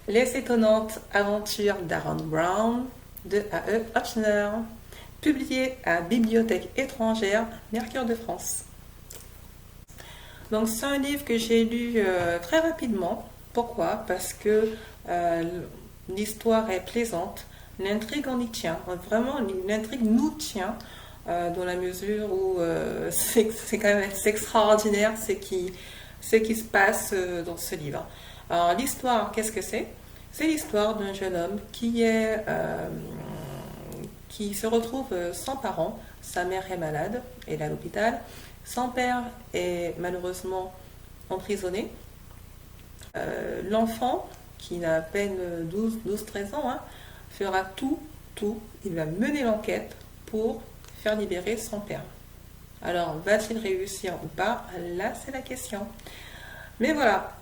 Les étonnantes aventures d'Aaron Brown de A.E. Hotchner, publié à Bibliothèque étrangère Mercure de France. Donc c'est un livre que j'ai lu très rapidement. Pourquoi? Parce que l'histoire est plaisante, l'intrigue en y tient. Vraiment, l'intrigue nous tient dans la mesure où c'est quand même c'est extraordinaire ce qui se passe dans ce livre. Alors l'histoire, qu'est-ce que c'est? C'est l'histoire d'un jeune homme qui se retrouve sans parents. Sa mère est malade, elle est à l'hôpital. Son père est malheureusement emprisonné. L'enfant, qui n'a à peine 12-13 ans, fera tout, il va mener l'enquête pour faire libérer son père. Alors, va-t-il réussir ou pas? Là, c'est la question. Mais voilà,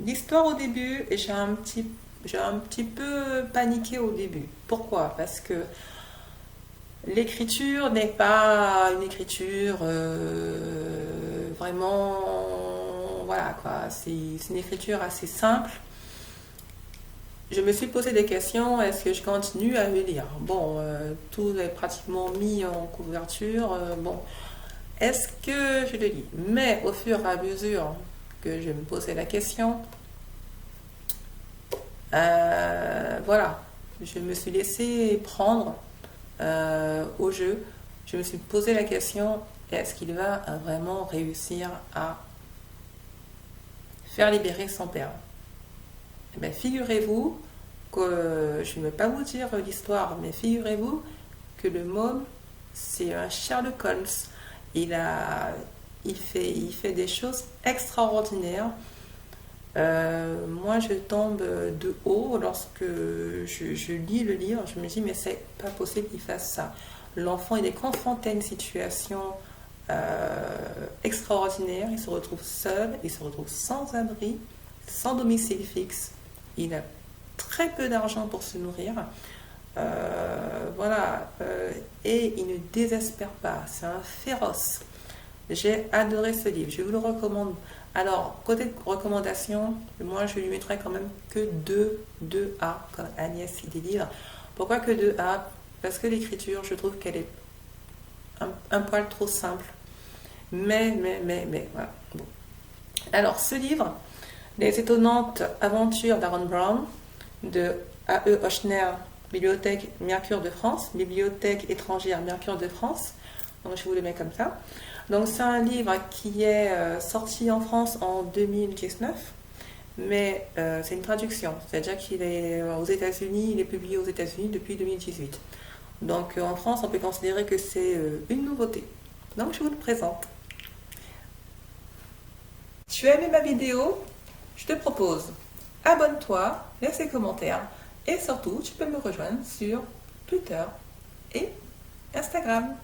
l'histoire au début, j'ai un petit peu paniqué au début. Pourquoi? Parce que l'écriture n'est pas une écriture vraiment, voilà quoi, c'est une écriture assez simple. Je me suis posé des questions, est-ce que je continue à le lire? Bon, tout est pratiquement mis en couverture, bon, est-ce que je le lis? Mais au fur et à mesure que je me posais la question, voilà, je me suis laissé prendre au jeu. Je me suis posé la question, est-ce qu'il va vraiment réussir à faire libérer son père? Eh bien, figurez-vous que, je ne vais pas vous dire l'histoire, mais figurez-vous que le môme, c'est un Sherlock Holmes. Il fait des choses extraordinaires. Moi, je tombe de haut lorsque je lis le livre. Je me dis, mais c'est pas possible qu'il fasse ça. L'enfant, il est confronté à une situation extraordinaire. Il se retrouve seul, il se retrouve sans abri, sans domicile fixe. Il a très peu d'argent pour se nourrir. Voilà. Et il ne désespère pas. C'est un féroce. J'ai adoré ce livre. Je vous le recommande. Alors, côté recommandation, moi je lui mettrais quand même que 2A, comme Agnès il délire. Pourquoi que 2A? Parce que l'écriture, je trouve qu'elle est un poil trop simple. Mais, voilà. Bon. Alors, ce livre, Les étonnantes aventures d'Aaron Brown, de A.E. Hotchner, Bibliothèque Mercure de France, Bibliothèque étrangère Mercure de France. Donc, je vous le mets comme ça. Donc, c'est un livre qui est sorti en France en 2019, mais c'est une traduction. C'est-à-dire qu'il est aux États-Unis, il est publié aux États-Unis depuis 2018. Donc, en France, on peut considérer que c'est une nouveauté. Donc, je vous le présente. Tu as aimé ma vidéo? Je te propose, abonne-toi, laisse des commentaires et surtout, tu peux me rejoindre sur Twitter et Instagram.